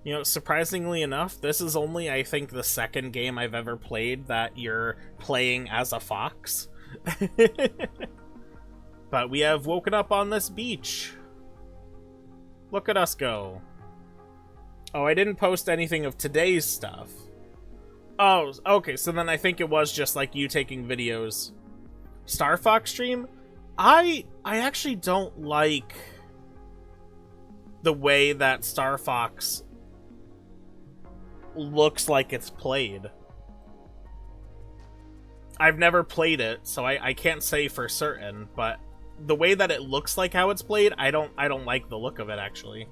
You know, surprisingly enough, this is only, I think, the second game I've ever played that you're playing as a fox. But we have woken up on this beach. Look at us go. Oh, I didn't post anything of today's stuff. Oh, okay, so then I think it was just like you taking videos. Star Fox stream? I actually don't like the way that Star Fox looks like it's played. I've never played it, so I can't say for certain, but the way that it looks like how it's played, I don't like the look of it, actually.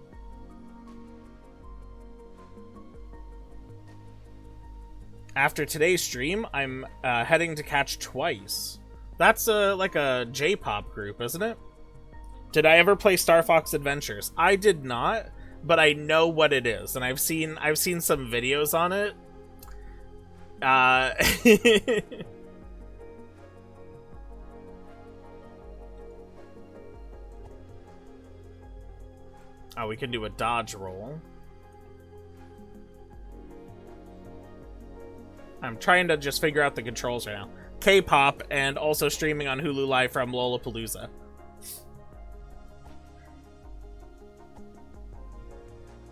After today's stream, I'm heading to catch Twice. That's like a J-pop group, isn't it? Did I ever play Star Fox Adventures? I did not, but I know what it is, and I've seen some videos on it. Oh, we can do a dodge roll. I'm trying to just figure out the controls right now. K-pop, and also streaming on Hulu Live from Lollapalooza.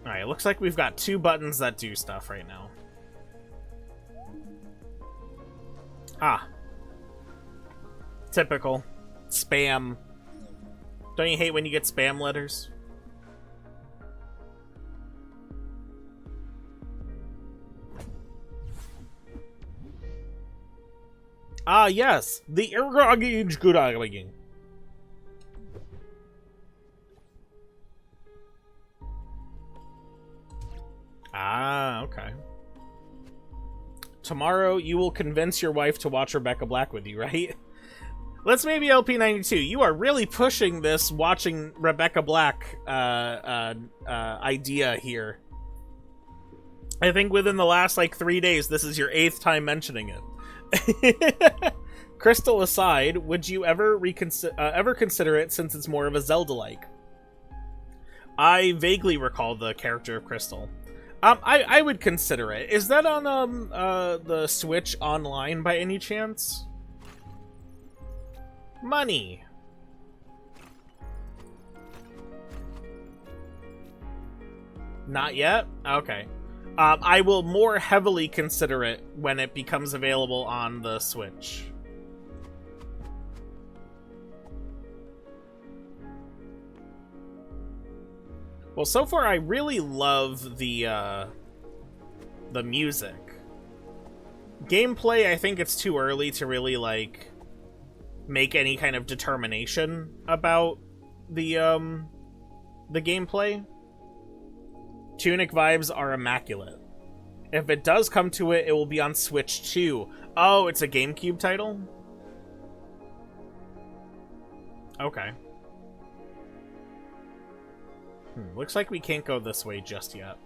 Alright, looks like we've got 2 buttons that do stuff right now. Ah. Typical. Spam. Don't you hate when you get spam letters? Ah, yes, the Irgagage Gudaging. Ah, okay. Tomorrow you will convince your wife to watch Rebecca Black with you, right? Let's maybe LP92. You are really pushing this watching Rebecca Black idea here. I think within the last like 3 days, this is your 8th time mentioning it. Crystal aside, would you ever consider it since it's more of a Zelda-like? I vaguely recall the character of Crystal. I would consider it. Is that on the Switch Online by any chance? Money. Not yet? Okay. I will more heavily consider it when it becomes available on the Switch. Well, so far I really love the music. Gameplay, I think it's too early to really, like, make any kind of determination about the gameplay. Tunic vibes are immaculate. If it does come to it, it will be on Switch too. Oh, it's a GameCube title? Okay. Looks like we can't go this way just yet.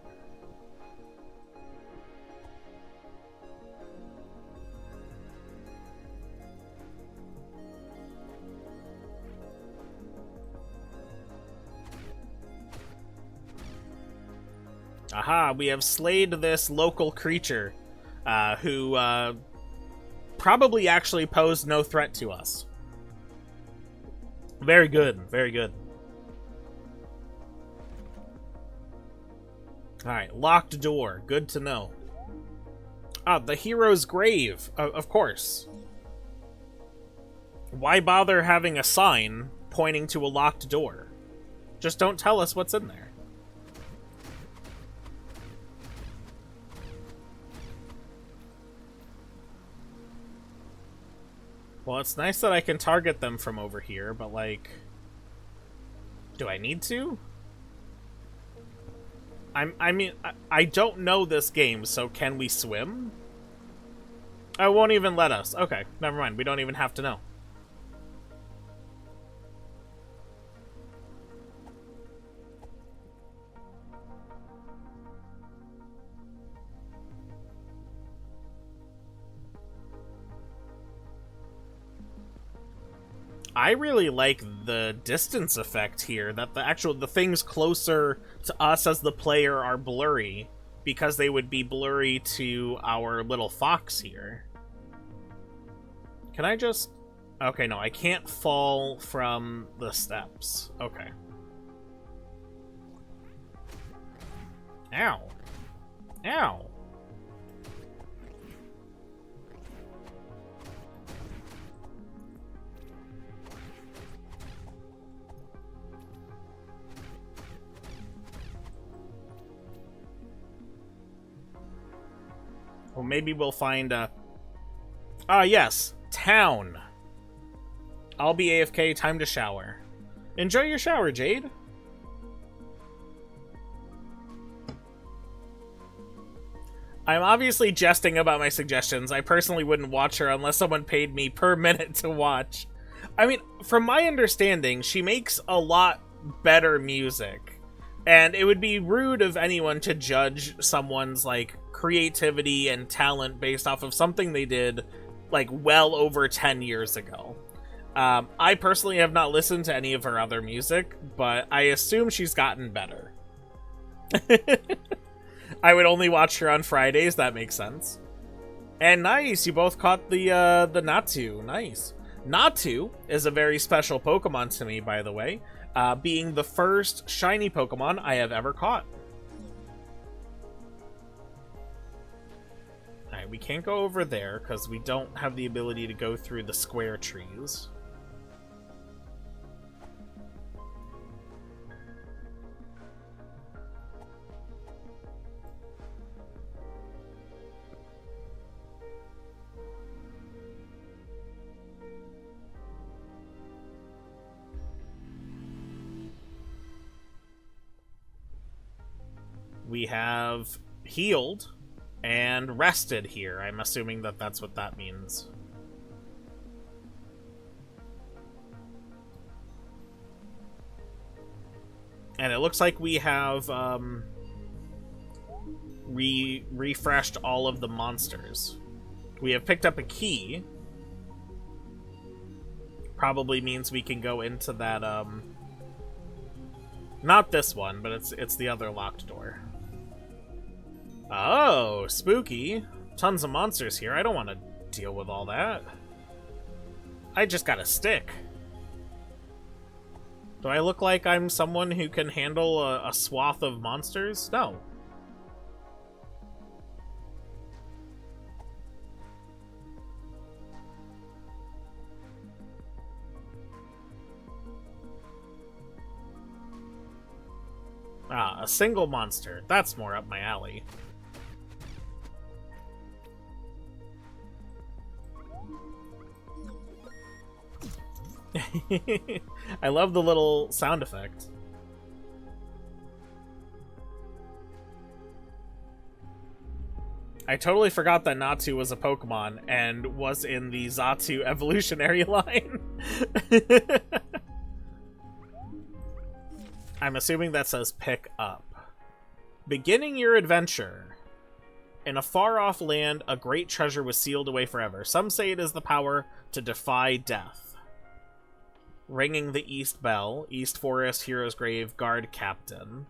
Aha, we have slayed this local creature, who probably actually posed no threat to us. Very good, very good. Alright, locked door, good to know. Ah, the hero's grave, of course. Why bother having a sign pointing to a locked door? Just don't tell us what's in there. Well, it's nice that I can target them from over here, but, like... do I need to? I mean, I don't know this game, so can we swim? I won't even let us. Okay, never mind. We don't even have to know. I really like the distance effect here, that the things closer to us as the player are blurry, because they would be blurry to our little fox here. Can I just... Okay, no, I can't fall from the steps. Okay. Ow. Ow. Well, maybe we'll find a... Ah, yes. Town. I'll be AFK. Time to shower. Enjoy your shower, Jade. I'm obviously jesting about my suggestions. I personally wouldn't watch her unless someone paid me per minute to watch. I mean, from my understanding, she makes a lot better music. And it would be rude of anyone to judge someone's, like, creativity and talent based off of something they did, like, well over 10 years ago. I personally have not listened to any of her other music, but I assume she's gotten better. I would only watch her on Fridays, that makes sense. And nice, you both caught the Natu, nice. Natu is a very special Pokemon to me, by the way, being the first shiny Pokemon I have ever caught. Alright, we can't go over there because we don't have the ability to go through the square trees. We have healed and rested here. I'm assuming that that's what that means. And it looks like we have refreshed all of the monsters. We have picked up a key. Probably means we can go into that, not this one, but it's the other locked door. Oh, spooky. Tons of monsters here. I don't want to deal with all that. I just got a stick. Do I look like I'm someone who can handle a swath of monsters? No. Ah, a single monster. That's more up my alley. I love the little sound effect. I totally forgot that Natu was a Pokemon and was in the Xatu evolutionary line. I'm assuming that says pick up. Beginning your adventure. In a far-off land, a great treasure was sealed away forever. Some say it is the power to defy death. Ringing the East Bell, East Forest, Hero's Grave, Guard Captain.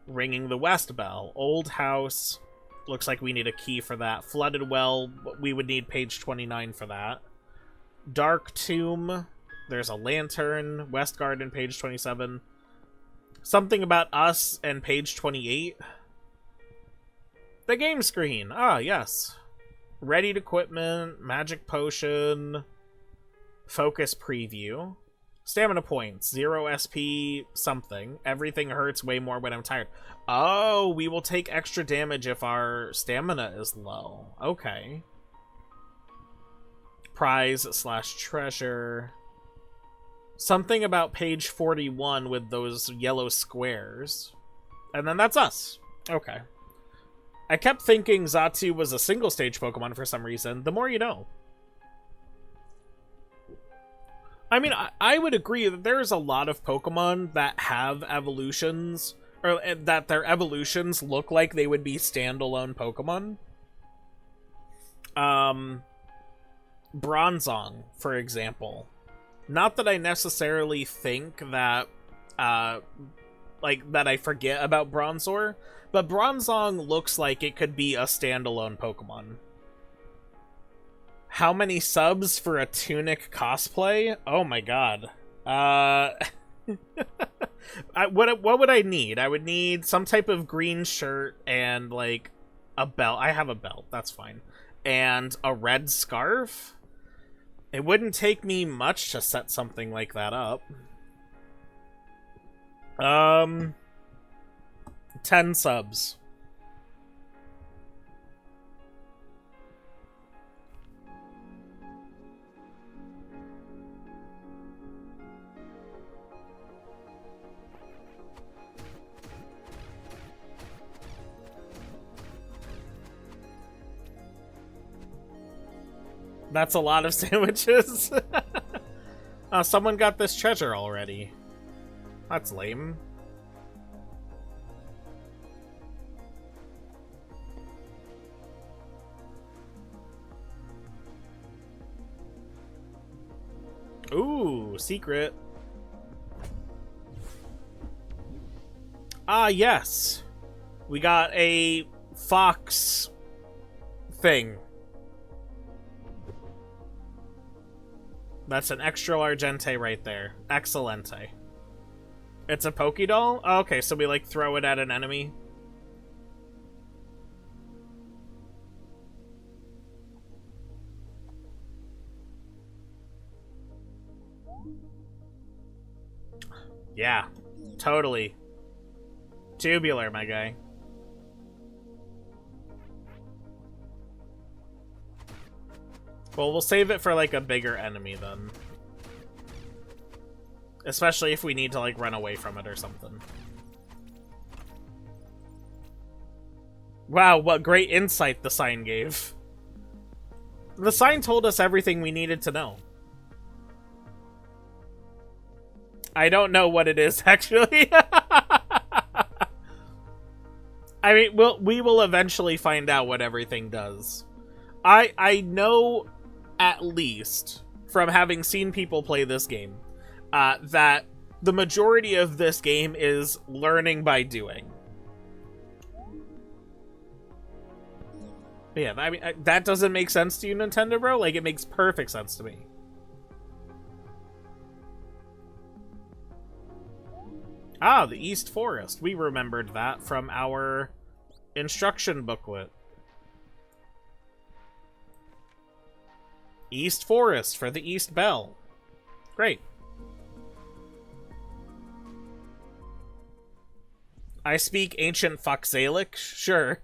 Ringing the West Bell, Old House. Looks like we need a key for that. Flooded Well, we would need page 29 for that. Dark Tomb, there's a lantern. West Garden, page 27. Something About Us, and page 28. The game screen, ah, yes. Readied equipment, magic potion... Focus preview. Stamina points. 0 SP something. Everything hurts way more when I'm tired. Oh, we will take extra damage if our stamina is low. Okay. Prize / treasure. Something about page 41 with those yellow squares. And then that's us. Okay. I kept thinking Xatu was a single stage Pokemon for some reason. The more you know. I mean, I would agree that there's a lot of Pokemon that have evolutions, or that their evolutions look like they would be standalone Pokemon. Bronzong, for example. Not that I necessarily think that like, that I forget about Bronzor, but Bronzong looks like it could be a standalone Pokemon. How many subs for a Tunic cosplay? Oh my god. What would I need? I would need some type of green shirt and, like, a belt. I have a belt, that's fine. And a red scarf? It wouldn't take me much to set something like that up. 10 subs. That's a lot of sandwiches. Someone got this treasure already. That's lame. Ooh, secret. Ah, yes. We got a fox thing. That's an extra largente right there. Excellente. It's a Pokédoll? Oh, okay, so we, like, throw it at an enemy. Yeah, totally. Tubular, my guy. Well, we'll save it for, like, a bigger enemy, then. Especially if we need to, like, run away from it or something. Wow, what great insight the sign gave. The sign told us everything we needed to know. I don't know what it is, actually. I mean, we will eventually find out what everything does. I know, at least, from having seen people play this game, that the majority of this game is learning by doing. Yeah, I mean, that doesn't make sense to you, Nintendo Bro? Like, it makes perfect sense to me. Ah, the East Forest. We remembered that from our instruction booklet. East Forest for the East Bell. Great. I speak ancient Foxalic? Sure.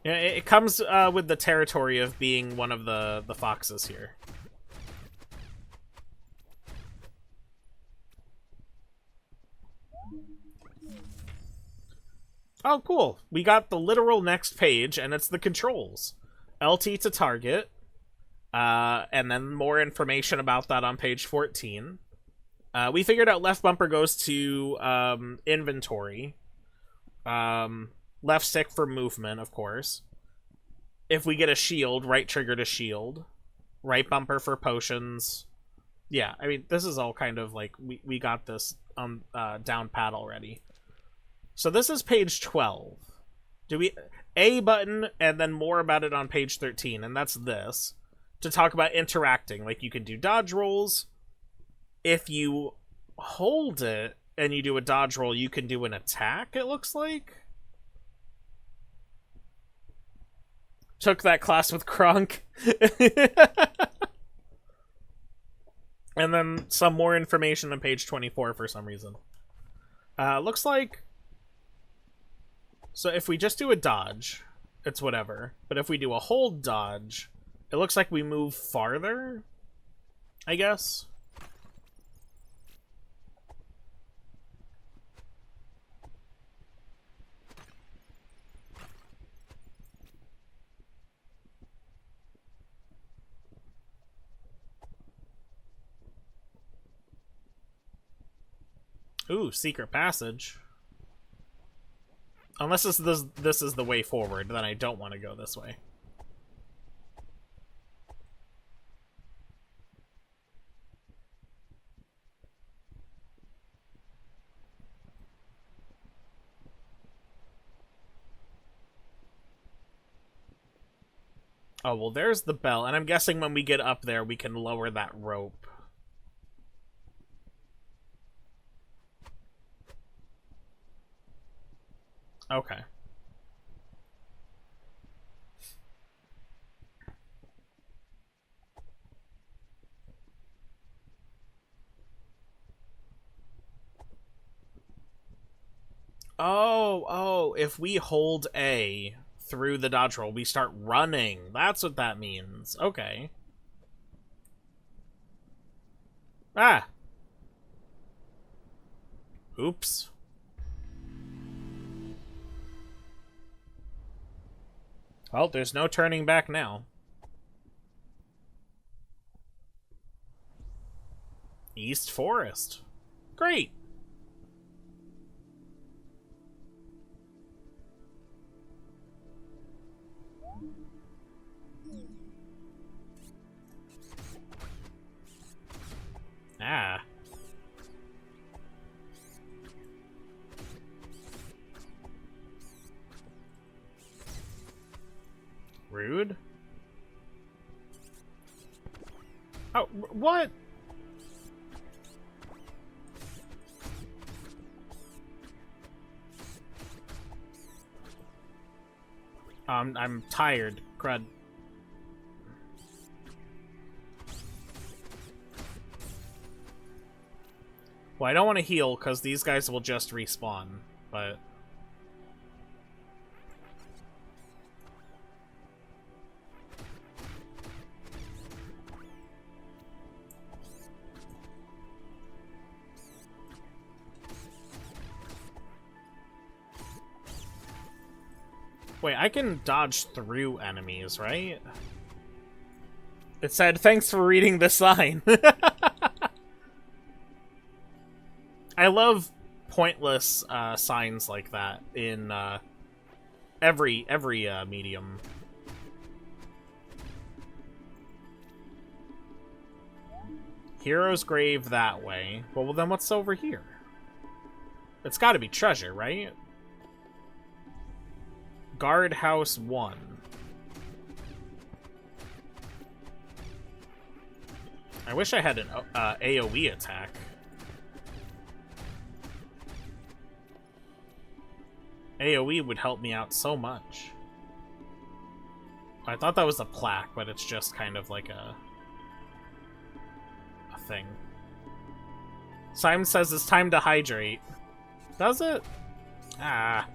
Yeah, it comes with the territory of being one of the foxes here. Oh, cool. We got the literal next page, and it's the controls. LT to target, and then more information about that on page 14. We figured out left bumper goes to inventory. Left stick for movement, of course. If we get a shield, right trigger to shield. Right bumper for potions. Yeah, I mean, this is all kind of like, we got this down pat already. So this is page 12. Do we... A button, and then more about it on page 13, and that's this. To talk about interacting. Like, you can do dodge rolls. If you hold it, and you do a dodge roll, you can do an attack, it looks like. Took that class with Kronk. And then some more information on page 24 for some reason. Looks like... So if we just do a dodge, it's whatever. But if we do a hold dodge, it looks like we move farther, I guess. Ooh, secret passage. Unless this is the way forward, then I don't want to go this way. Oh, well, there's the bell, and I'm guessing when we get up there, we can lower that rope. Okay. Oh, if we hold A through the dodge roll, we start running. That's what that means. Okay. Ah. Oops. Well, there's no turning back now. East Forest. Great. Ah. Rude. Oh, what? I'm tired, crud. Well, I don't want to heal, because these guys will just respawn, but... Wait, I can dodge through enemies, right? It said, thanks for reading the sign. I love pointless signs like that in every medium. Hero's grave that way. Well, then what's over here? It's gotta be treasure, right? Guard House 1. I wish I had an AoE attack. AoE would help me out so much. I thought that was a plaque, but it's just kind of like a thing. Simon says it's time to hydrate. Does it? Ah.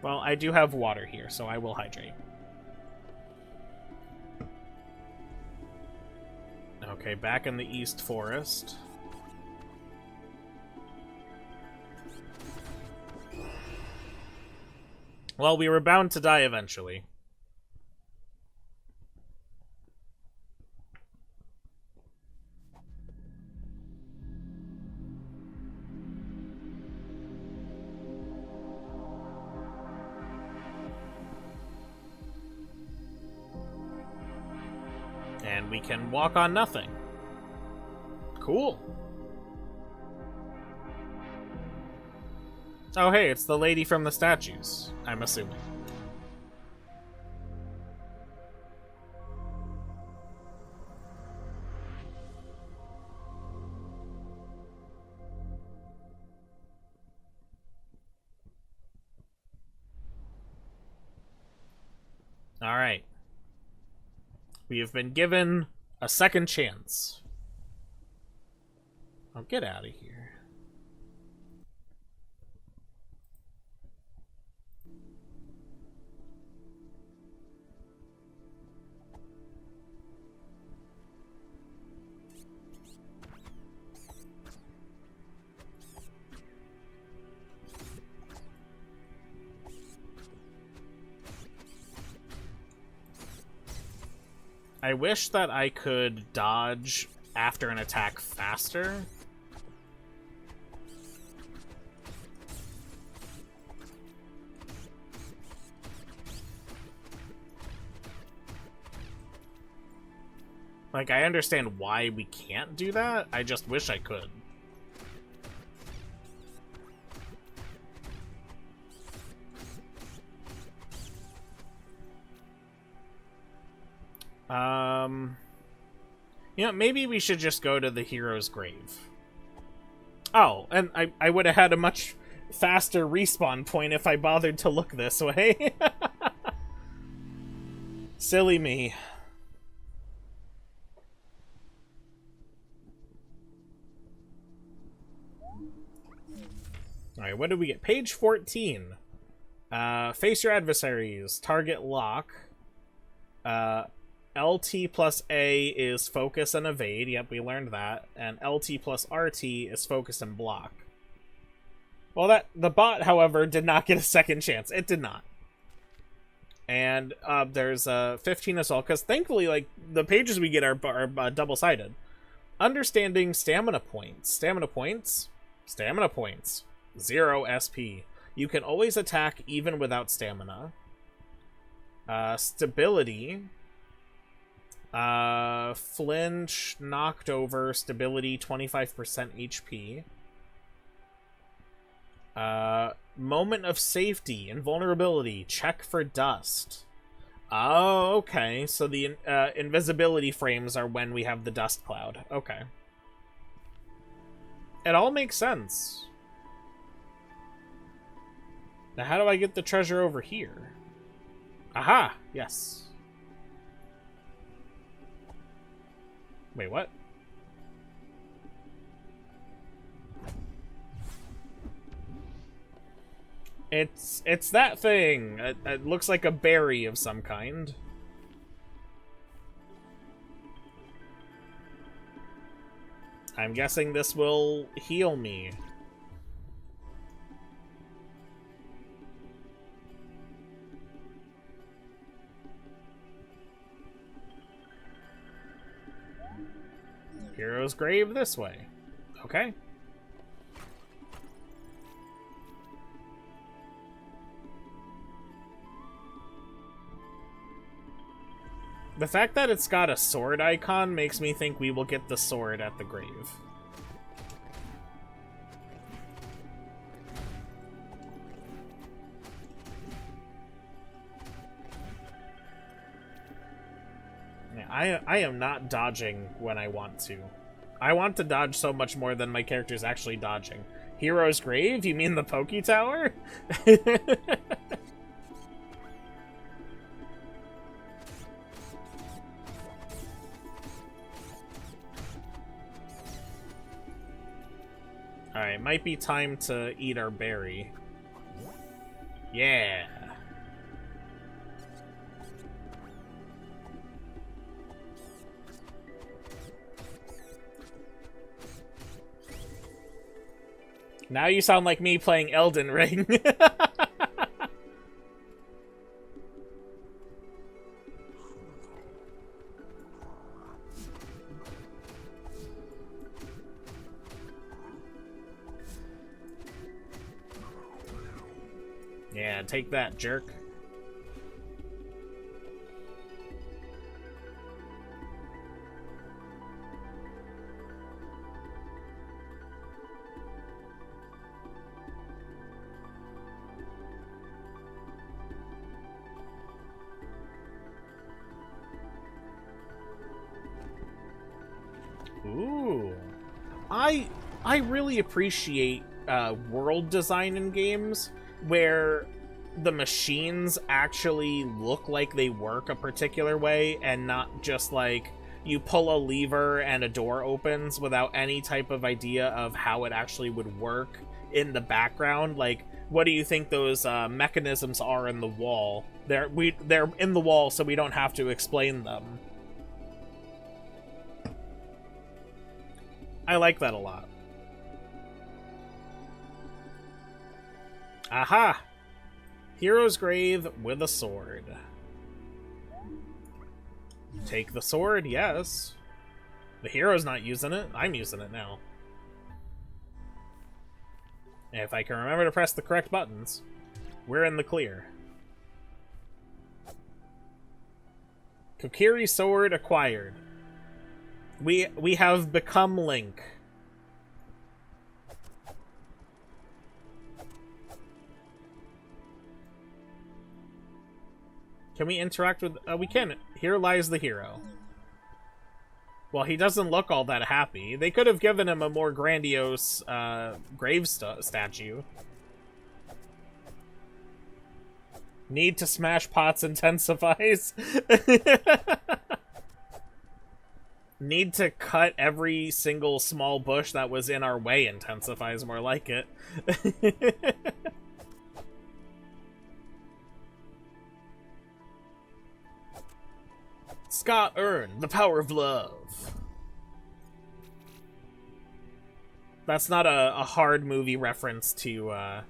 Well, I do have water here, so I will hydrate. Okay, back in the East Forest. Well, we were bound to die eventually. And we can walk on nothing. Cool. Oh, hey, it's the lady from the statues, I'm assuming. All right. We have been given a second chance. Oh, get out of here. I wish that I could dodge after an attack faster. Like, I understand why we can't do that. I just wish I could. You know, maybe we should just go to the hero's grave. Oh, and I would have had a much faster respawn point if I bothered to look this way. Silly me. Alright, what did we get? Page 14. Face your adversaries. Target lock. LT plus A is focus and evade. Yep, we learned that. And LT plus RT is focus and block. Well, the bot, however, did not get a second chance. It did not. And there's 15 as well, because thankfully, like, the pages we get are double-sided. Understanding stamina points. Stamina points. Stamina points. 0 SP. You can always attack even without stamina. Stability. Flinch, knocked over, stability, 25% HP. Moment of safety, invulnerability, check for dust. Oh, okay. So the invisibility frames are when we have the dust cloud. Okay. It all makes sense. Now, how do I get the treasure over here? Aha! Yes. Wait, what? It's that thing. It looks like a berry of some kind. I'm guessing this will heal me. Hero's grave this way. Okay. The fact that it's got a sword icon makes me think we will get the sword at the grave. I am not dodging when I want to. I want to dodge so much more than my character's actually dodging. Hero's grave? You mean the Poke Tower? Alright, might be time to eat our berry. Yeah. Now you sound like me playing Elden Ring. Yeah, take that, jerk. Ooh. I really appreciate world design in games where the machines actually look like they work a particular way and not just like you pull a lever and a door opens without any type of idea of how it actually would work in the background. Like, what do you think those mechanisms are in the wall? They're in the wall, so we don't have to explain them. I like that a lot. Aha! Hero's grave with a sword. Take the sword, yes. The hero's not using it. I'm using it now. If I can remember to press the correct buttons, we're in the clear. Kokiri sword acquired. We have become Link. Can we interact with... we can. Here lies the hero. Well, he doesn't look all that happy. They could have given him a more grandiose grave statue. Need to smash pots intensifies. Need to cut every single small bush that was in our way intensifies, more like it. Scott Earn, the power of love. That's not a hard movie reference to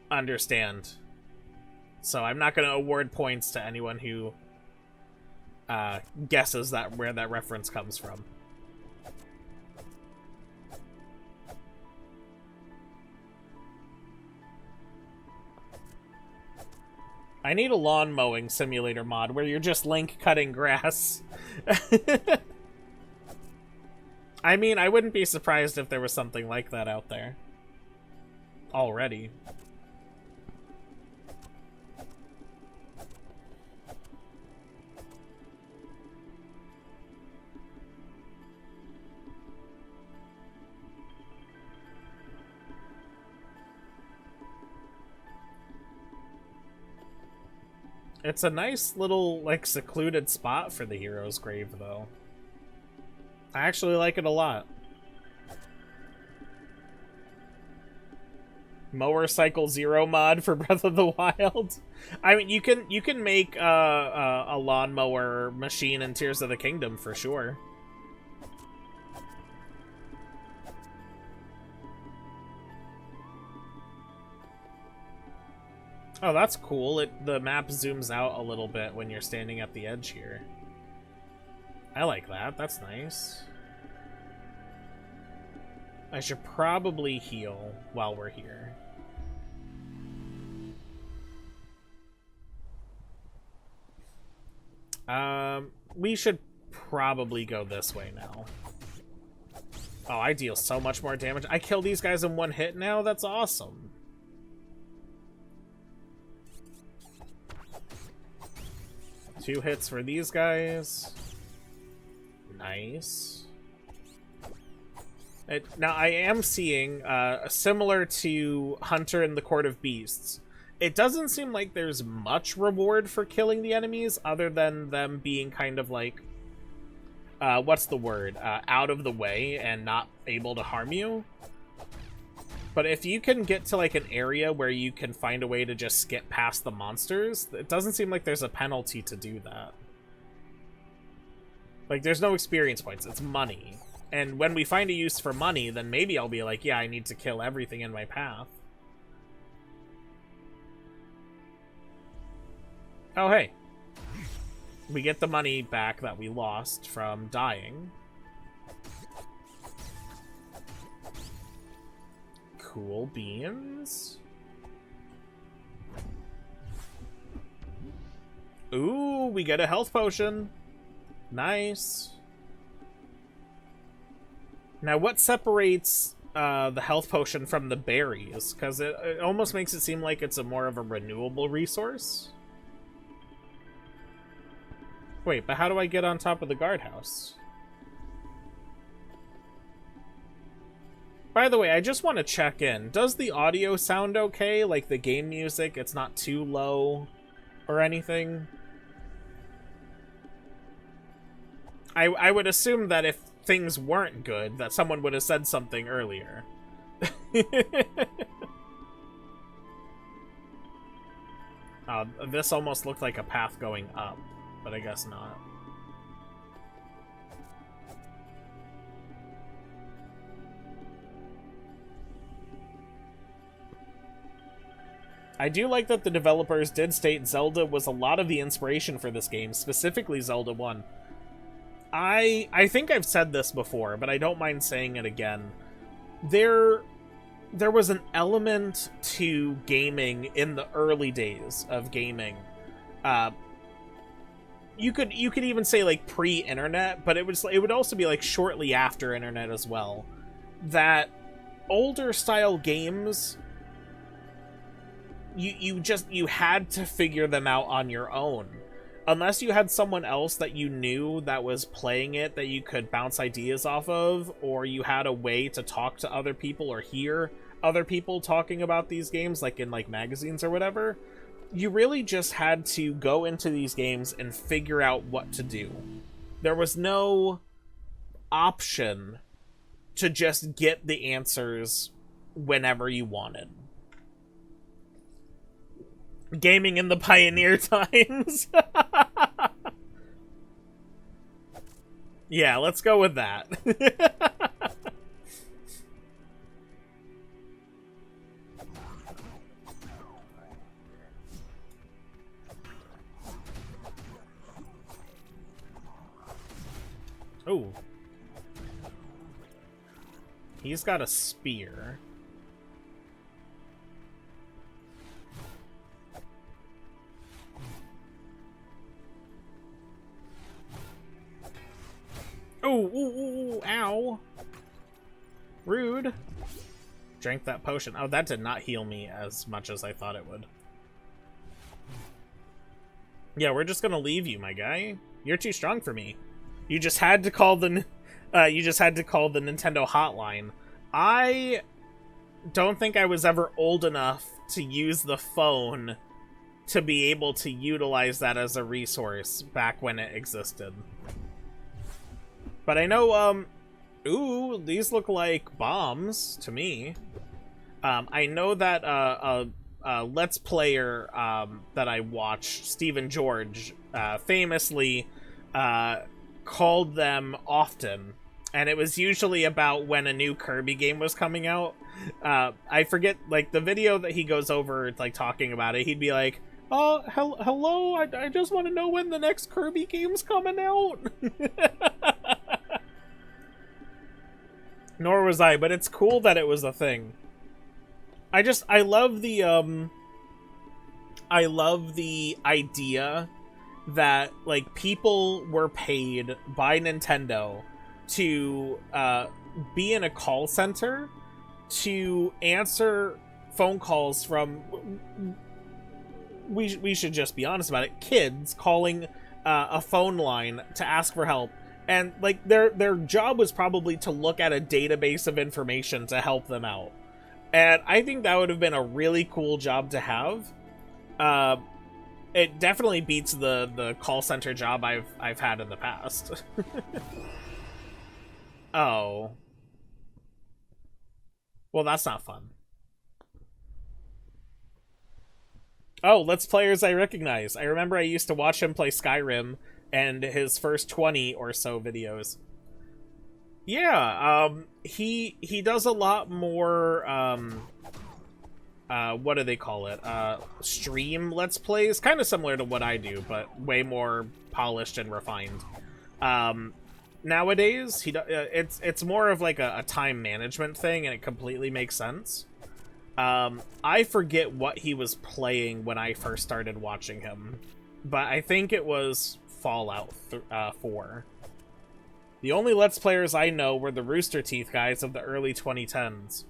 understand. So I'm not going to award points to anyone who guesses that where that reference comes from. I need a lawn mowing simulator mod where you're just Link cutting grass. I mean, I wouldn't be surprised if there was something like that out there already. It's a nice little, like, secluded spot for the hero's grave, though. I actually like it a lot. Mower Cycle Zero mod for Breath of the Wild. I mean, you can make a lawnmower machine in Tears of the Kingdom for sure. Oh, that's cool. The map zooms out a little bit when you're standing at the edge here. I like that. That's nice. I should probably heal while we're here. We should probably go this way now. Oh, I deal so much more damage. I kill these guys in one hit now? That's awesome. Two hits for these guys. Nice. Now, I am seeing, similar to Hunter in the Court of Beasts, it doesn't seem like there's much reward for killing the enemies, other than them being kind of like, what's the word? Out of the way and not able to harm you. But if you can get to, like, an area where you can find a way to just skip past the monsters, it doesn't seem like there's a penalty to do that. Like, there's no experience points. It's money. And when we find a use for money, then maybe I'll be like, yeah, I need to kill everything in my path. Oh, hey. We get the money back that we lost from dying. Cool beans. Ooh, we get a health potion. Nice. Now, what separates the health potion from the berries? Because it almost makes it seem like it's a more of a renewable resource. Wait, but how do I get on top of the guardhouse? By the way, I just want to check in. Does the audio sound okay? Like the game music, it's not too low or anything? I would assume that if things weren't good, that someone would have said something earlier. This almost looked like a path going up, but I guess not. I do like that the developers did state Zelda was a lot of the inspiration for this game, specifically Zelda 1. I think I've said this before, but I don't mind saying it again. There was an element to gaming in the early days of gaming. You could even say like pre-internet, but it would also be like shortly after internet as well. That older style games you had to figure them out on your own. Unless you had someone else that you knew that was playing it that you could bounce ideas off of, or you had a way to talk to other people or hear other people talking about these games, like in like magazines or whatever, you really just had to go into these games and figure out what to do. There was no option to just get the answers whenever you wanted. Gaming in the pioneer times. Yeah, let's go with that. Oh. He's got a spear. Oh, ooh, ooh, ooh, ow. Rude. Drank that potion. Oh, that did not heal me as much as I thought it would. Yeah, we're just gonna leave you, my guy. You're too strong for me. You just had to call the Nintendo hotline. I don't think I was ever old enough to use the phone to be able to utilize that as a resource back when it existed. But I know, ooh, these look like bombs to me. I know that Let's Player that I watched, Stephen George, famously called them often. And it was usually about when a new Kirby game was coming out. I forget, like, the video that he goes over, like, talking about it, he'd be like, oh, hello, I just want to know when the next Kirby game's coming out. Nor was I, but it's cool that it was a thing. I love the idea that, like, people were paid by Nintendo to be in a call center to answer phone calls from, we should just be honest about it, kids calling a phone line to ask for help. And, like, their job was probably to look at a database of information to help them out. And I think that would have been a really cool job to have. It definitely beats the call center job I've had in the past. Oh. Well, that's not fun. Oh, Let's Players I recognize. I remember I used to watch him play Skyrim and his first 20 or so videos. Yeah, he does a lot more, what do they call it? Stream Let's Plays, kind of similar to what I do, but way more polished and refined. Nowadays, it's more of like a time management thing, and it completely makes sense. I forget what he was playing when I first started watching him, but I think it was Fallout 4. The only Let's Players I know were the Rooster Teeth guys of the early 2010s.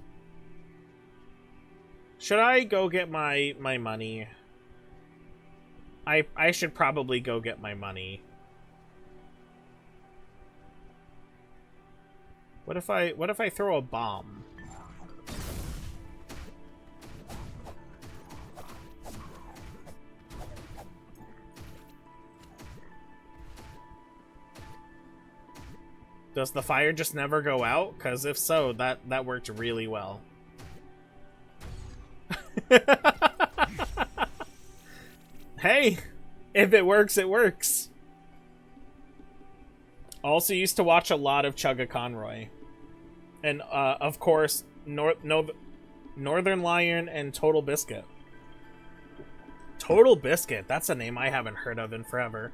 Should I go get my money? I should probably go get my money. What if I throw a bomb? Does the fire just never go out? Because if so, that worked really well. Hey, if it works, it works. Also used to watch a lot of Chugga Conroy. And, of course, Northern Lion and Total Biscuit. Total Biscuit, that's a name I haven't heard of in forever.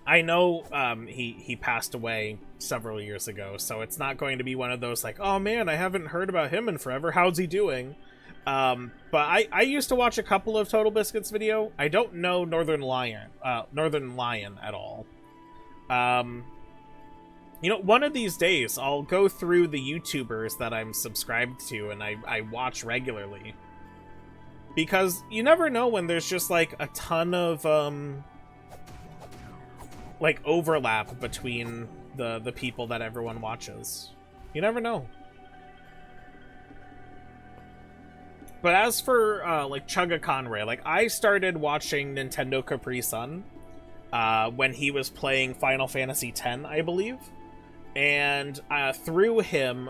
I know he passed away several years ago, so it's not going to be one of those like, oh man, I haven't heard about him in forever, how's he doing? But I used to watch a couple of Total Biscuit's video. I don't know Northern Lion at all. You know, one of these days, I'll go through the YouTubers that I'm subscribed to and I watch regularly. Because you never know when there's just, like, a ton of, like, overlap between the people that everyone watches. You never know. But as for, like, Chugga Conroy, like, I started watching Nintendo Capri Sun when he was playing Final Fantasy X, I believe. And through him,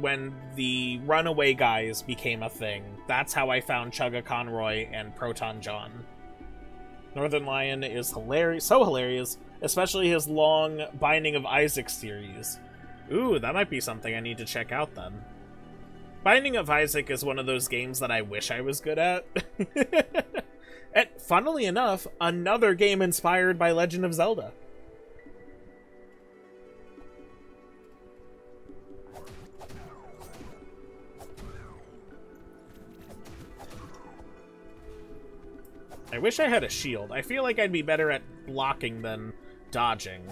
when the Runaway Guys became a thing, that's how I found Chugga Conroy and Proton John. Northern Lion is hilarious, so hilarious, especially his long Binding of Isaac series. Ooh, that might be something I need to check out then. Binding of Isaac is one of those games that I wish I was good at. And funnily enough, another game inspired by Legend of Zelda. I wish I had a shield. I feel like I'd be better at blocking than dodging.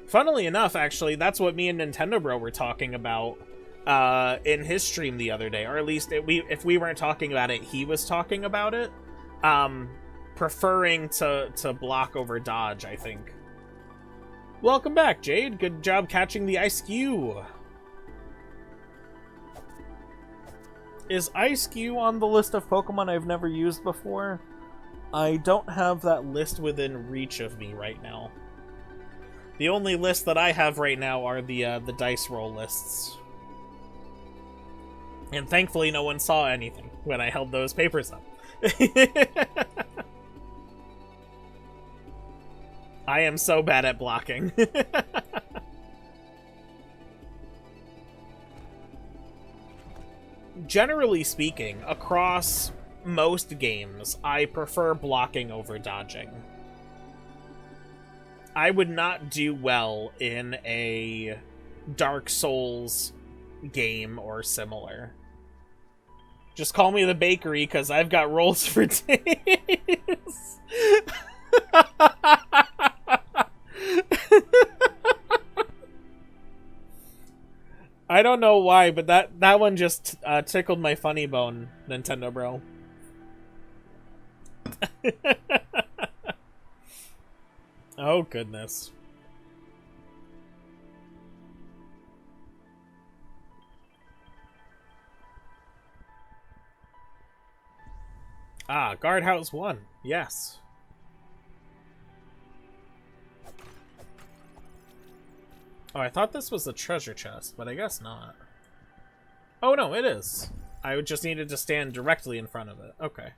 Funnily enough, actually, that's what me and Nintendo Bro were talking about in his stream the other day. Or at least if we weren't talking about it, he was talking about it. Preferring to block over dodge, I think. Welcome back, Jade. Good job catching the Ice Cube. Is Ice Cube on the list of Pokemon I've never used before? I don't have that list within reach of me right now. The only lists that I have right now are the dice roll lists. And thankfully no one saw anything when I held those papers up. I am so bad at blocking. Generally speaking, across most games, I prefer blocking over dodging. I would not do well in a Dark Souls game or similar. Just call me the bakery, because I've got rolls for days. I don't know why, but that one just tickled my funny bone, Nintendo Bro. Oh, goodness. Ah, Guardhouse 1. Yes. Oh, I thought this was a treasure chest, but I guess not. Oh, no, it is. I just needed to stand directly in front of it. Okay.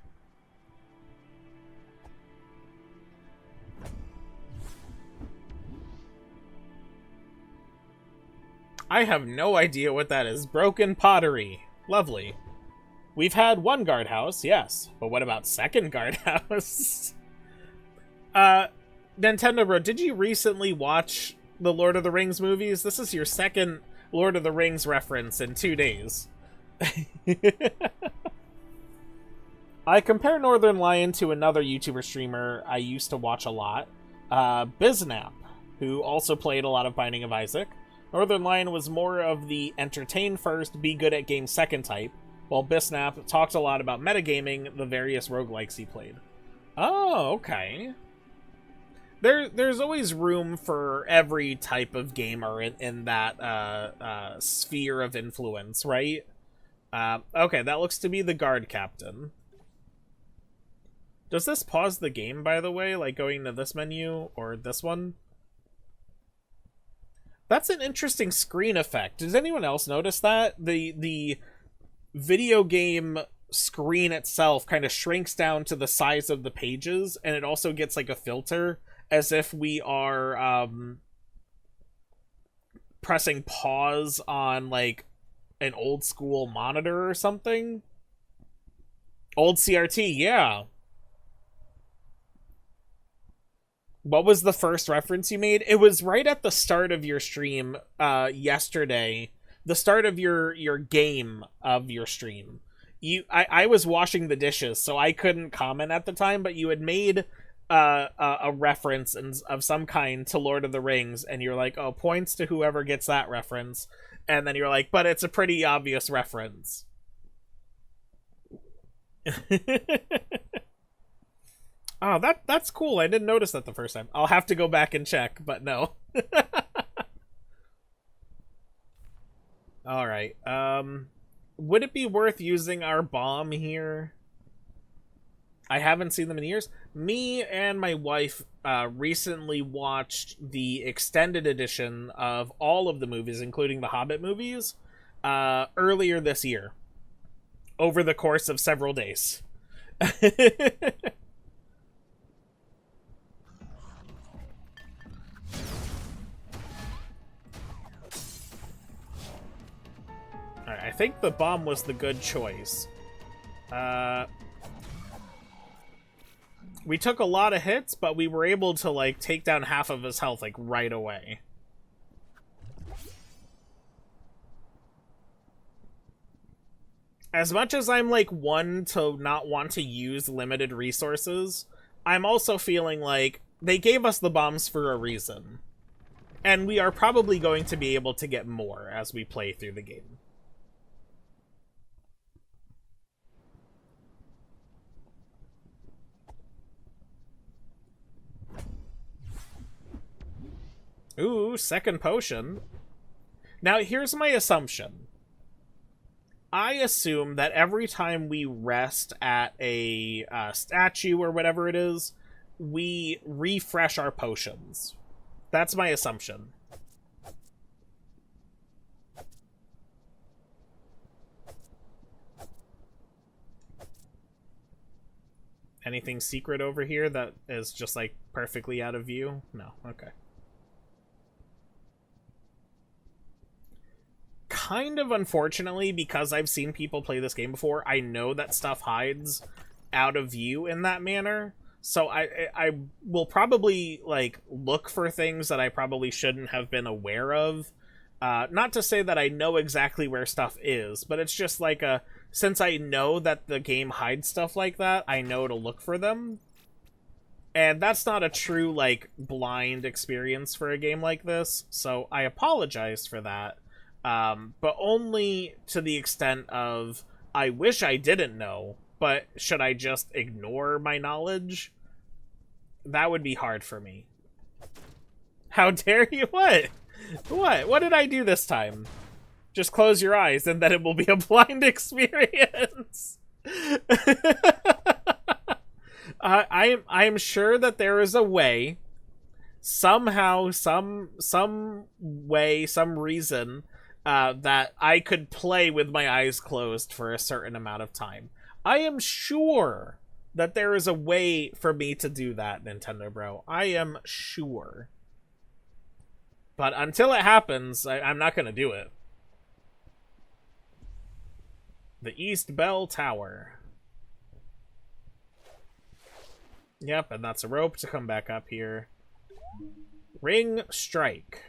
I have no idea what that is. Broken pottery. Lovely. We've had one guardhouse, yes. But what about second guardhouse? Nintendo Bro, did you recently watch the Lord of the Rings movies? This is your second Lord of the Rings reference in 2 days. I compare Northern Lion to another YouTuber streamer I used to watch a lot. Biznap, who also played a lot of Binding of Isaac. Northern Lion was more of the entertain first, be good at games second type, while Biznap talked a lot about metagaming, the various roguelikes he played. Oh, okay. There's always room for every type of gamer in that sphere of influence, right? Okay, that looks to be the guard captain. Does this pause the game, by the way, like going to this menu or this one? That's an interesting screen effect. Does anyone else notice that? The video game screen itself kind of shrinks down to the size of the pages, and it also gets like a filter as if we are pressing pause on like an old school monitor or something. Old CRT, yeah. What was the first reference you made? It was right at the start of your stream yesterday. The start of your game of your stream. I was washing the dishes, so I couldn't comment at the time, but you had made a reference of some kind to Lord of the Rings, and you're like, oh, points to whoever gets that reference. And then you're like, but it's a pretty obvious reference. Oh, that's cool. I didn't notice that the first time. I'll have to go back and check, but no. Alright, would it be worth using our bomb here? I haven't seen them in years. Me and my wife recently watched the extended edition of all of the movies, including the Hobbit movies, earlier this year, over the course of several days. Alright, I think the bomb was the good choice. We took a lot of hits, but we were able to, like, take down half of his health, like, right away. As much as I'm, like, one to not want to use limited resources, I'm also feeling like they gave us the bombs for a reason. And we are probably going to be able to get more as we play through the game. Ooh, second potion. Now, here's my assumption. I assume that every time we rest at a statue or whatever it is, we refresh our potions. That's my assumption. Anything secret over here that is just, like, perfectly out of view? No, okay. Kind of unfortunately, because I've seen people play this game before, I know that stuff hides out of view in that manner. So I will probably, like, look for things that I probably shouldn't have been aware of. Not to say that I know exactly where stuff is, but it's just like since I know that the game hides stuff like that, I know to look for them. And that's not a true, like, blind experience for a game like this, so I apologize for that. But only to the extent of, I wish I didn't know, but should I just ignore my knowledge? That would be hard for me. How dare you? What? What? What did I do this time? Just close your eyes and then it will be a blind experience. I'm sure that there is a way, somehow, some way, some reason, that I could play with my eyes closed for a certain amount of time. I am sure that there is a way for me to do that, Nintendo Bro. I am sure. But until it happens, I'm not going to do it. The East Bell Tower. Yep, and that's a rope to come back up here. Ring Strike.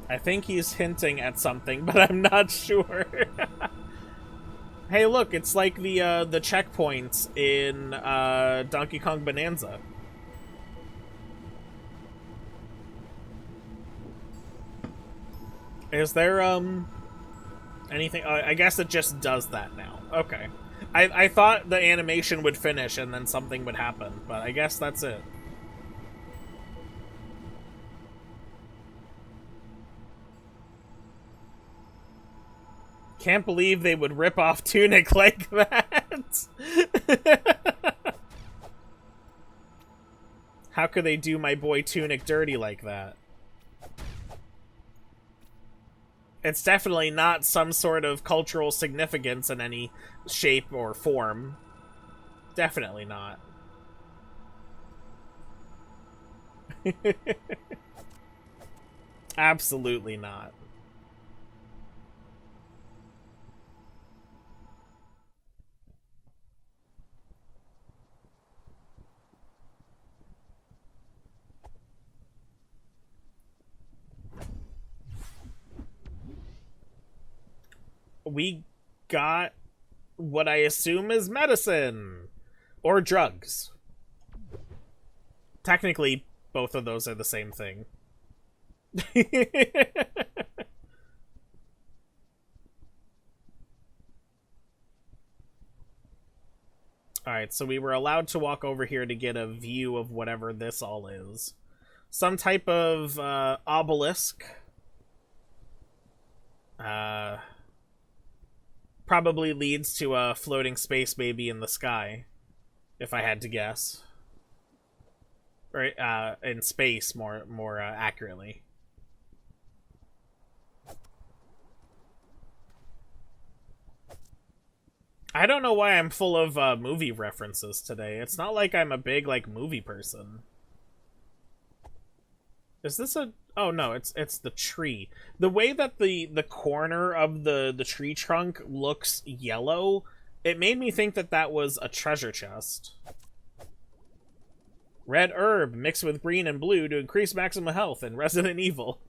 I think he's hinting at something, but I'm not sure. Hey, look, it's like the checkpoints in Donkey Kong Bonanza. Is there anything? I guess it just does that now. Okay. I thought the animation would finish and then something would happen, but I guess that's it. Can't believe they would rip off Tunic like that. How could they do my boy Tunic dirty like that? It's definitely not some sort of cultural significance in any shape or form. Definitely not. Absolutely not. We got what I assume is medicine or drugs. Technically, both of those are the same thing. Alright, so we were allowed to walk over here to get a view of whatever this all is. Some type of obelisk. Probably leads to a floating space baby in the sky, if I had to guess. Or in space, more accurately. I don't know why I'm full of movie references today. It's not like I'm a big movie person. Is this a... Oh no, it's the tree. The way that the corner of the tree trunk looks yellow, it made me think that that was a treasure chest. Red herb mixed with green and blue to increase maximum health in Resident Evil.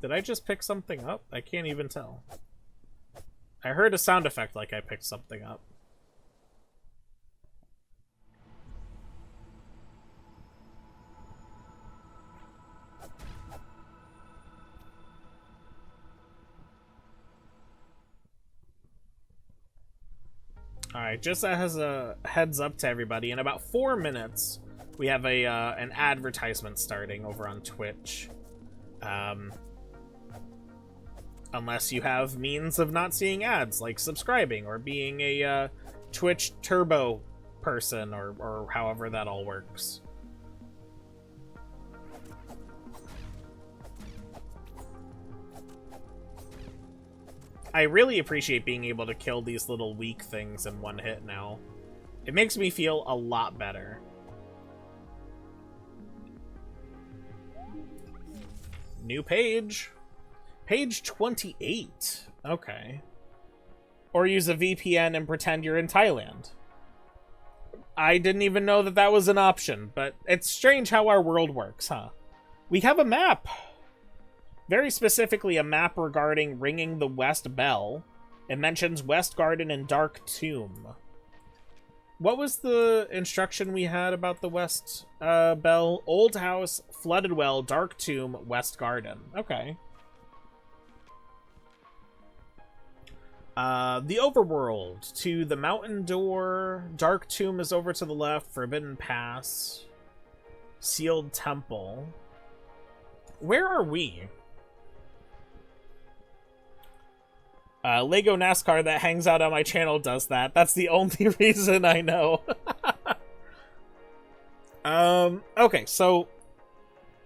Did I just pick something up? I can't even tell. I heard a sound effect like I picked something up. Alright, just as a heads up to everybody, in about 4 minutes, we have a an advertisement starting over on Twitch. Unless you have means of not seeing ads, like subscribing or being a Twitch Turbo person, or however that all works. I really appreciate being able to kill these little weak things in one hit now. It makes me feel a lot better. New page. Page 28. Okay. Or use a VPN and pretend you're in Thailand. I didn't even know that that was an option, but it's strange how our world works, huh? We have a map. Very specifically, a map regarding ringing the West Bell. It mentions West Garden and Dark Tomb. What was the instruction we had about the West Bell? Old House, Flooded Well, Dark Tomb, West Garden. Okay. The Overworld. To the Mountain Door. Dark Tomb is over to the left. Forbidden Pass. Sealed Temple. Where are we? Lego NASCAR that hangs out on my channel does that. That's the only reason I know. Okay, so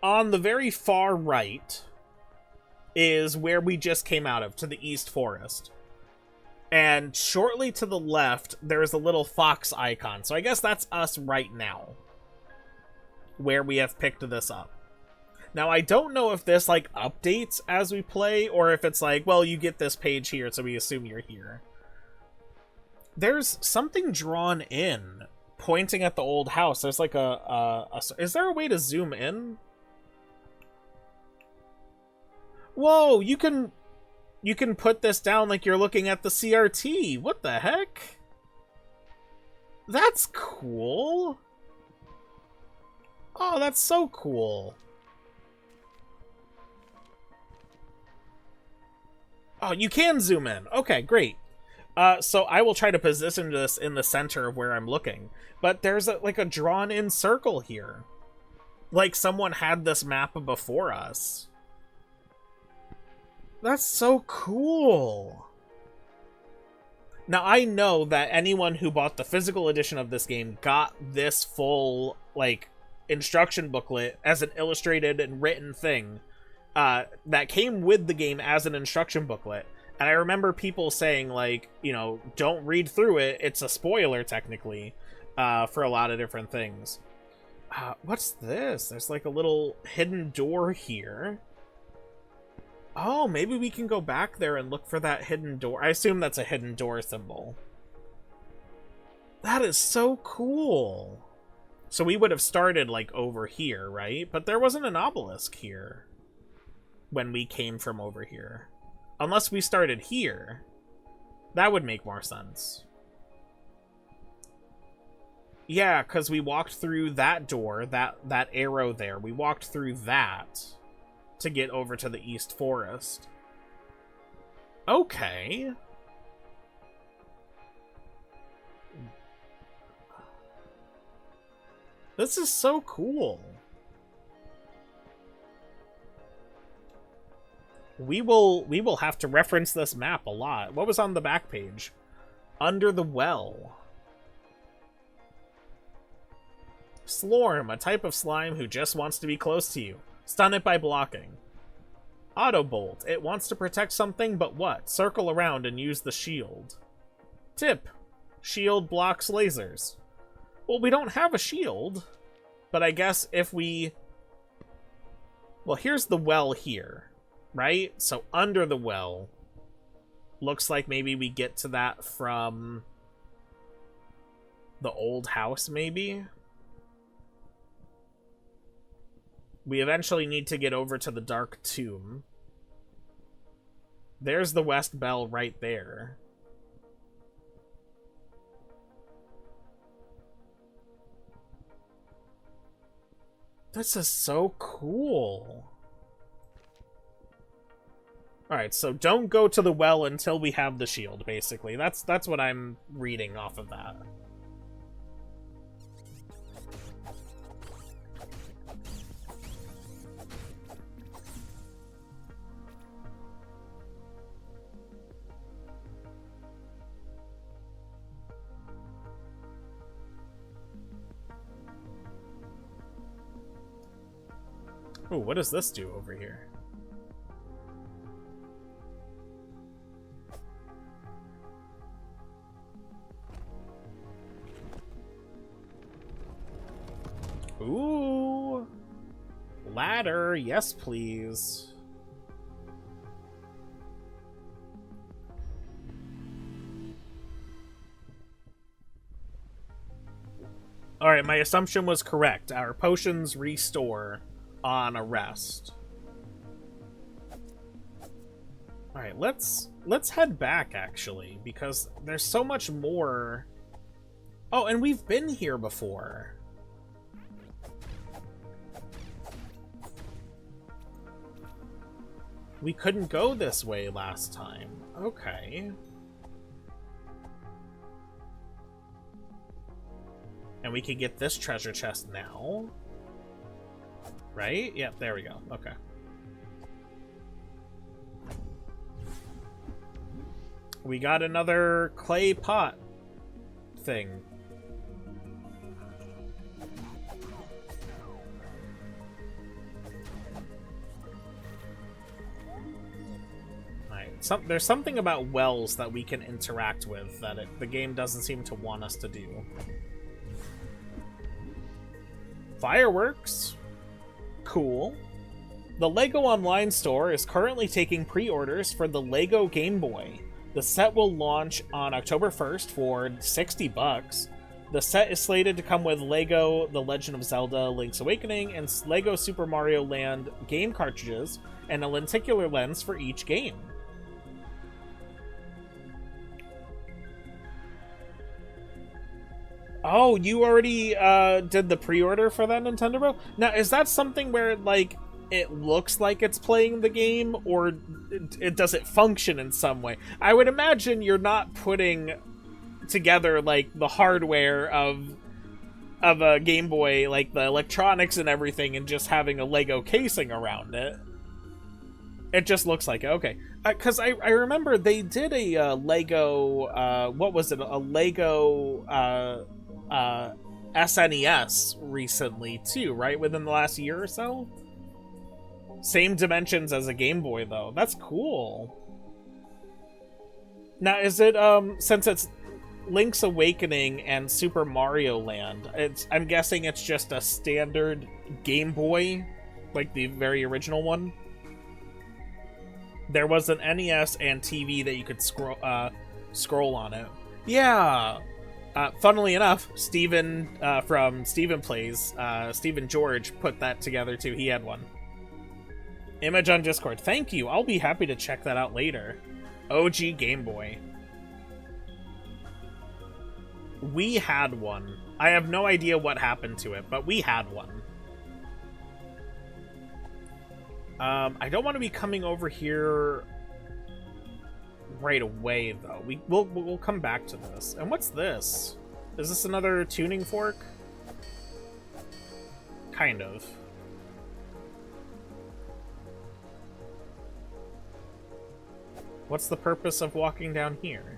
on the very far right is where we just came out of, to the East Forest. And shortly to the left, there's a little fox icon. So I guess that's us right now, where we have picked this up. Now, I don't know if this, updates as we play, or if it's well, you get this page here, so we assume you're here. There's something drawn in, pointing at the old house. There's is there a way to zoom in? Whoa, you can put this down like you're looking at the CRT. What the heck? That's cool. Oh, that's so cool. Oh, you can zoom in. Okay, great. So I will try to position this in the center of where I'm looking. But there's a drawn-in circle here. Like someone had this map before us. That's so cool. Now, I know that anyone who bought the physical edition of this game got this full, instruction booklet as an illustrated and written thing. That came with the game as an instruction booklet. And I remember people saying, don't read through it. It's a spoiler, technically, for a lot of different things. What's this? There's, a little hidden door here. Oh, maybe we can go back there and look for that hidden door. I assume that's a hidden door symbol. That is so cool. So we would have started, over here, right? But there wasn't an obelisk here when we came from over here. Unless we started here. That would make more sense. Yeah, because we walked through that door, that arrow there. We walked through that to get over to the East Forest. Okay. This is so cool. We will have to reference this map a lot. What was on the back page? Under the well. Slorm, a type of slime who just wants to be close to you. Stun it by blocking. Autobolt, it wants to protect something, but what? Circle around and use the shield. Tip, shield blocks lasers. Well, we don't have a shield, but I guess if we... Well, here's the well here, right? So under the well, looks like maybe we get to that from the old house, maybe? We eventually need to get over to the Dark Tomb. There's the West Bell right there. This is so cool. Alright, so don't go to the well until we have the shield, basically. That's what I'm reading off of that. Oh, what does this do over here? Ooh! Ladder, yes please. Alright, my assumption was correct. Our potions restore on a rest. Alright, let's head back, actually, because there's so much more. Oh, and we've been here before. We couldn't go this way last time. Okay. And we can get this treasure chest now. Right? Yep, there we go. Okay. We got another clay pot thing. Alright, there's something about wells that we can interact with that the game doesn't seem to want us to do. Fireworks. Cool. The LEGO Online Store is currently taking pre-orders for the LEGO Game Boy. The set will launch on October 1st for $60. The set is slated to come with LEGO The Legend of Zelda Link's Awakening and LEGO Super Mario Land game cartridges and a lenticular lens for each game. Oh, you already did the pre-order for that, Nintendo Bro? Now, is that something where, like, it looks like it's playing the game, or does it function in some way? I would imagine you're not putting together, like, the hardware of a Game Boy, like the electronics and everything, and just having a Lego casing around it. It just looks like it. Okay. Because I remember they did a Lego, what was it? A Lego SNES recently, too, right? Within the last year or so? Same dimensions as a Game Boy, though. That's cool. Now, is it, since it's Link's Awakening and Super Mario Land, I'm guessing it's just a standard Game Boy, like the very original one? There was an NES and TV that you could scroll on it. Yeah! Funnily enough, Steven from Steven Plays, Steven George, put that together too. He had one. Image on Discord. Thank you. I'll be happy to check that out later. OG Game Boy. We had one. I have no idea what happened to it, but we had one. I don't want to be coming over here right away, though. We'll come back to this. And what's this? Is this another tuning fork? kind of. What's the purpose of walking down here?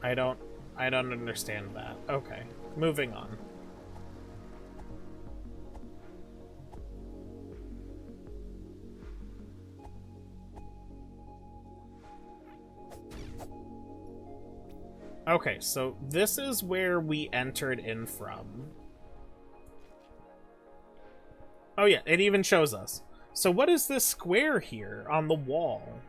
I don't understand that. Okay, moving on. Okay, so this is where we entered in from. Oh yeah, it even shows us. So what is this square here on the wall?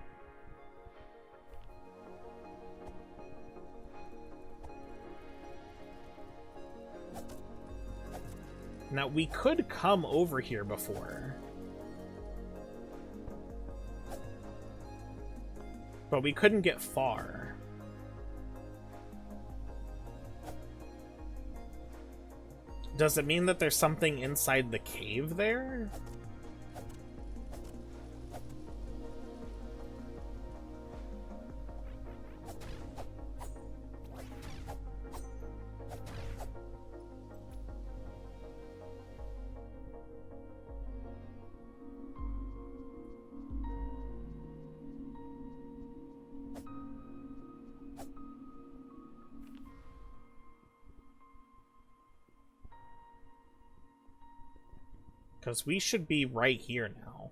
Now, we could come over here before. But we couldn't get far. Does it mean that there's something inside the cave there? Because we should be right here now.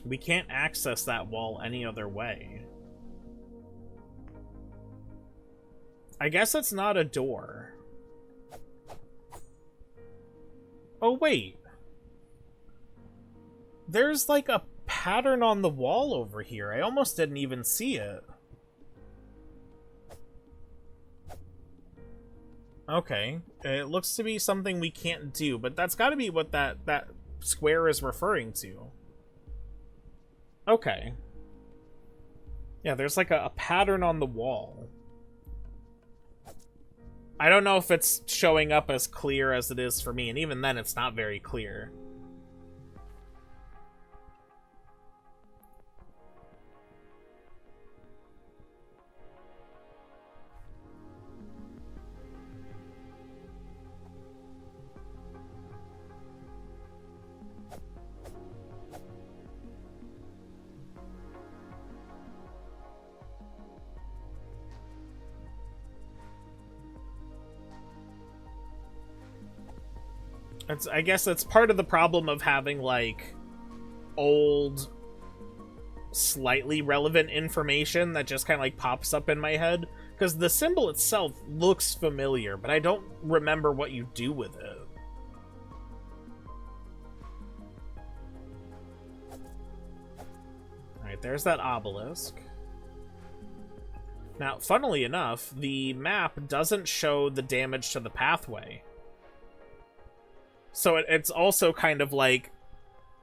We can't access that wall any other way. I guess it's not a door. Oh, wait. There's like a pattern on the wall over here. I almost didn't even see it. Okay, it looks to be something we can't do, but that's got to be what that square is referring to. Okay. Yeah, there's like a pattern on the wall. I don't know if it's showing up as clear as it is for me, and even then it's not very clear. I guess that's part of the problem of having, like, old, slightly relevant information that just kind of, like, pops up in my head. Because the symbol itself looks familiar, but I don't remember what you do with it. Alright, there's that obelisk. Now, funnily enough, the map doesn't show the damage to the pathway. So it's also kind of like,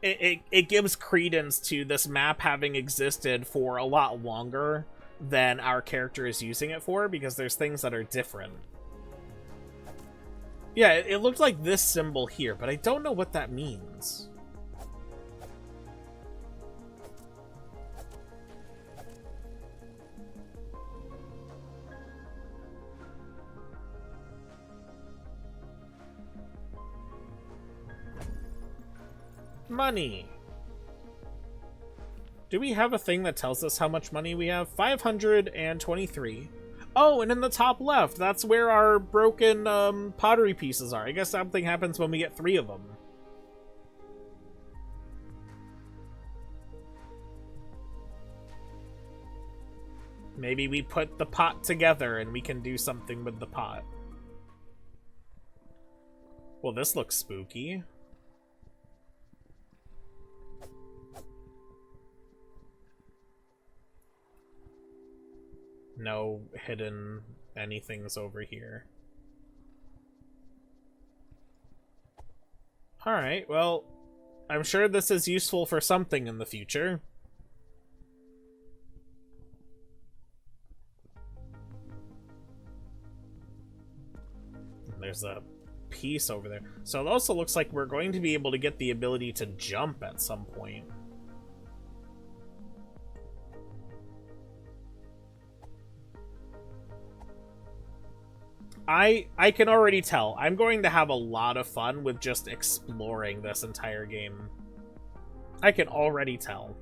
it gives credence to this map having existed for a lot longer than our character is using it for, because there's things that are different. Yeah, it looked like this symbol here, but I don't know what that means. Money. Do we have a thing that tells us how much money we have? 523. Oh, and in the top left, that's where our broken pottery pieces are. I guess something happens when we get 3 of them. Maybe we put the pot together and we can do something with the pot. Well, this looks spooky. No hidden anythings over here. Alright, well, I'm sure this is useful for something in the future. There's a piece over there. So it also looks like we're going to be able to get the ability to jump at some point. I can already tell. I'm going to have a lot of fun with just exploring this entire game. I can already tell.